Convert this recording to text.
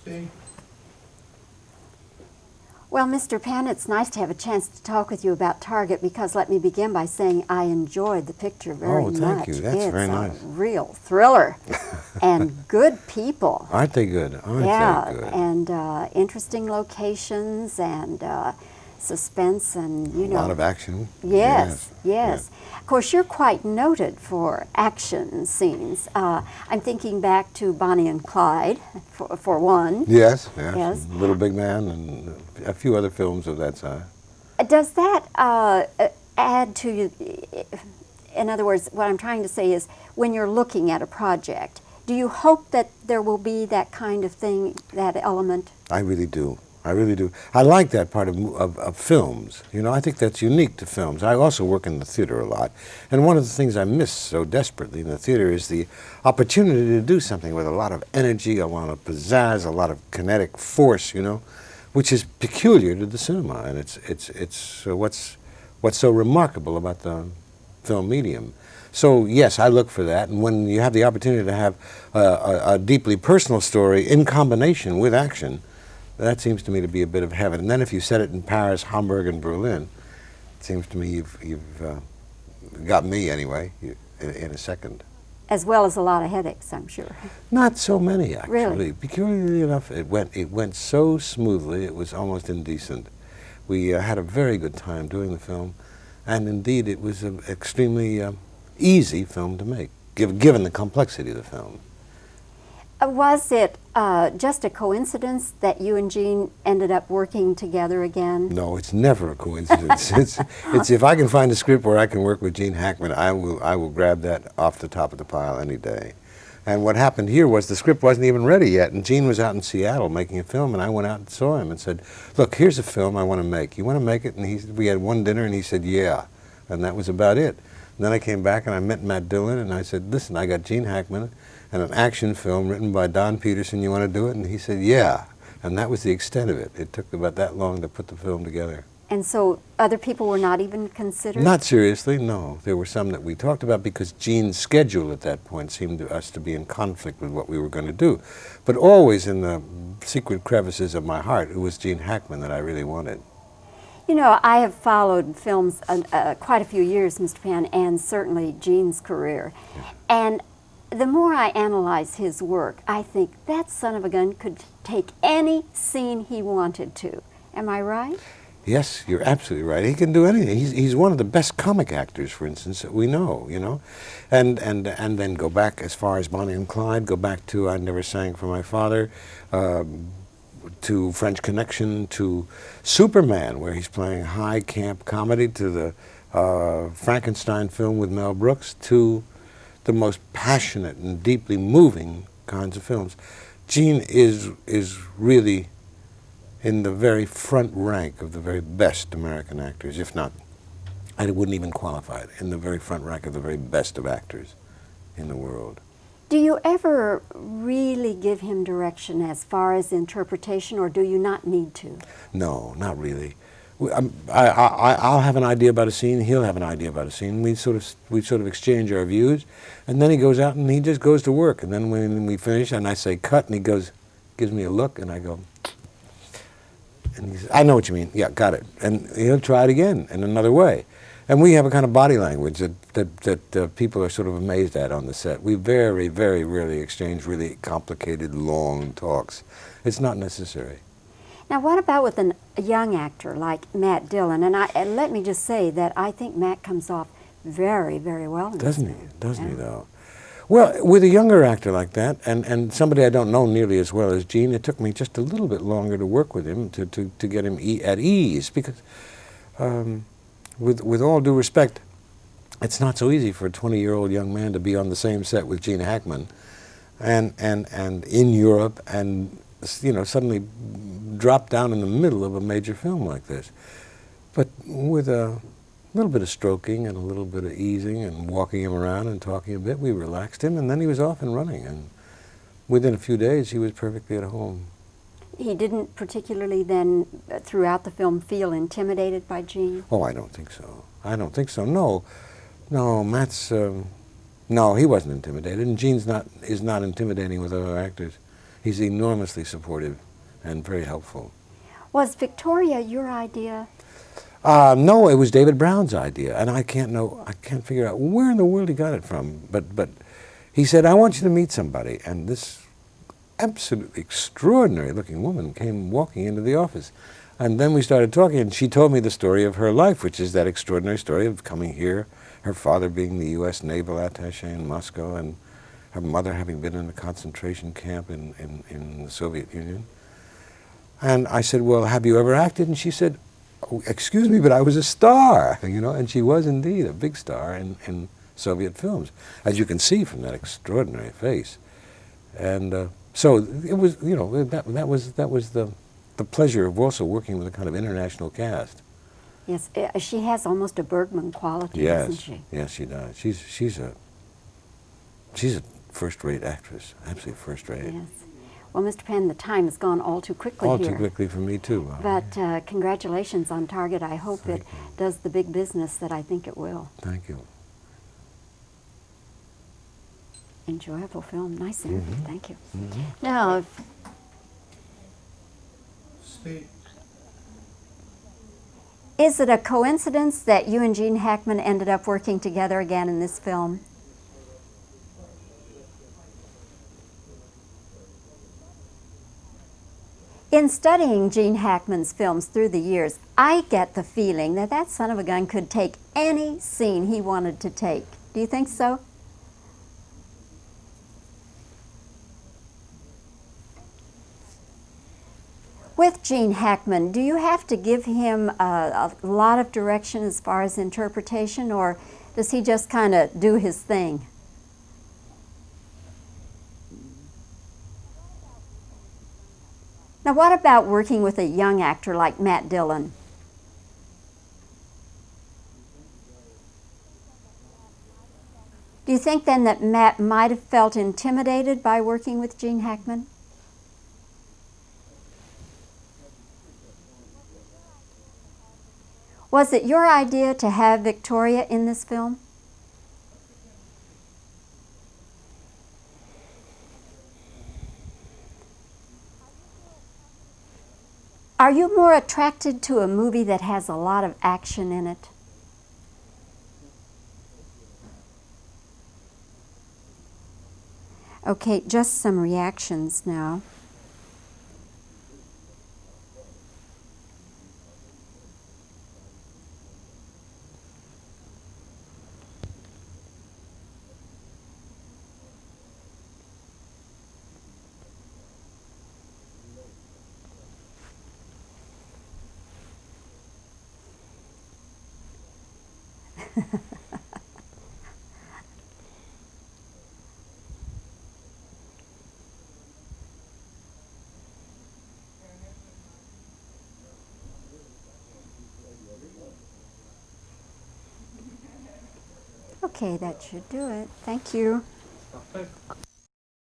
be? Well, Mr. Penn, it's nice to have a chance to talk with you about Target because let me begin by saying I enjoyed the picture very much. Oh, thank you. That's very nice. It's a real thriller and good people. Aren't they good? Aren't they good? And interesting locations and suspense and, you know. A lot of action. Yes. Yeah. Of course, you're quite noted for action scenes. I'm thinking back to Bonnie and Clyde, for one. Yes. Little Big Man and a few other films of that size. Does that add to you? In other words, what I'm trying to say is, when you're looking at a project, do you hope that there will be that kind of thing, that element? I really do. I really do. I like that part of films. You know, I think that's unique to films. I also work in the theater a lot. And one of the things I miss so desperately in the theater is the opportunity to do something with a lot of energy, a lot of pizzazz, a lot of kinetic force, you know, which is peculiar to the cinema. And it's what's so remarkable about the film medium. So, yes, I look for that. And when you have the opportunity to have a deeply personal story in combination with action, that seems to me to be a bit of heaven. And then if you set it in Paris, Hamburg, and Berlin, it seems to me you've got me anyway in a second. As well as a lot of headaches, I'm sure. Not so many, actually. Really? Peculiarly enough, it went so smoothly, it was almost indecent. We had a very good time doing the film, and indeed it was an extremely easy film to make, given the complexity of the film. Was it just a coincidence that you and Gene ended up working together again? No, it's never a coincidence. it's if I can find a script where I can work with Gene Hackman, I will grab that off the top of the pile any day. And what happened here was the script wasn't even ready yet, and Gene was out in Seattle making a film, and I went out and saw him and said, "Look, here's a film I want to make. You want to make it?" And we had one dinner, and he said, "Yeah," and that was about it. And then I came back and I met Matt Dillon, and I said, "Listen, I got Gene Hackman and an action film written by Don Peterson. You want to do it?" And he said, "Yeah." And that was the extent of it. It took about that long to put the film together. And so other people were not even considered? Not seriously, no. There were some that we talked about because Gene's schedule at that point seemed to us to be in conflict with what we were going to do. But always in the secret crevices of my heart, it was Gene Hackman that I really wanted. You know, I have followed films quite a few years, Mr. Penn, and certainly Gene's career. Yeah. And the more I analyze his work, I think that son of a gun could take any scene he wanted to. Am I right? Yes, you're absolutely right. He can do anything. He's one of the best comic actors, for instance, that we know, you know. And then go back as far as Bonnie and Clyde, go back to I Never Sang for My Father, to French Connection, to Superman, where he's playing high camp comedy, to the Frankenstein film with Mel Brooks, to the most passionate and deeply moving kinds of films. Gene is really in the very front rank of the very best American actors, if not, I wouldn't even qualify it, in the very front rank of the very best of actors in the world. Do you ever really give him direction as far as interpretation, or do you not need to? No, not really. I'll have an idea about a scene, he'll have an idea about a scene. We sort of exchange our views, and then he goes out and he just goes to work. And then when we finish, and I say cut, and he gives me a look, and I go, and he says, "I know what you mean. Yeah, got it." And he'll try it again in another way. And we have a kind of body language that people are sort of amazed at on the set. We very, very rarely exchange really complicated, long talks. It's not necessary. Now, what about with a young actor like Matt Dillon? And let me just say that I think Matt comes off very, very well in this Doesn't he? film. Doesn't he, Yeah. though? Well, with a younger actor like that, and somebody I don't know nearly as well as Gene, it took me just a little bit longer to work with him, to get him at ease, because with all due respect, it's not so easy for a 20-year-old young man to be on the same set with Gene Hackman and in Europe and, you know, suddenly drop down in the middle of a major film like this. But with a little bit of stroking and a little bit of easing and walking him around and talking a bit, we relaxed him, and then he was off and running. And within a few days, he was perfectly at home. He didn't particularly then, throughout the film, feel intimidated by Gene? Oh, I don't think so. I don't think so. No, Matt's, no, he wasn't intimidated, and Gene's is not intimidating with other actors. He's enormously supportive and very helpful. Was Victoria your idea? No, it was David Brown's idea, and I can't figure out where in the world he got it from. But he said, "I want you to meet somebody," and this absolutely extraordinary-looking woman came walking into the office, and then we started talking, and she told me the story of her life, which is that extraordinary story of coming here, her father being the U.S. naval attaché in Moscow, and her mother having been in a concentration camp in the Soviet Union. And I said, "Well, have you ever acted?" And she said, "Oh, excuse me, but I was a star," you know, and she was indeed a big star in Soviet films, as you can see from that extraordinary face. And so it was, you know, that was the pleasure of also working with a kind of international cast. Yes, she has almost a Bergman quality, doesn't she? Yes, she does. She's a first-rate actress, absolutely first-rate. Yes. Well, Mr. Penn, the time has gone all too quickly All here. too quickly for me too. But congratulations on Target. I hope it does the big business that I think it will. Thank you. Enjoyable film. Nice interview. Mhm. Thank you. Mhm. Now, is it a coincidence that you and Gene Hackman ended up working together again in this film? In studying Gene Hackman's films through the years, I get the feeling that that son of a gun could take any scene he wanted to take. Do you think so? With Gene Hackman, do you have to give him a lot of direction as far as interpretation, or does he just kind of do his thing? Now, what about working with a young actor like Matt Dillon? Do you think then that Matt might have felt intimidated by working with Gene Hackman? Was it your idea to have Victoria in this film? Are you more attracted to a movie that has a lot of action in it? Okay, just some reactions now. Okay, that should do it. Thank you.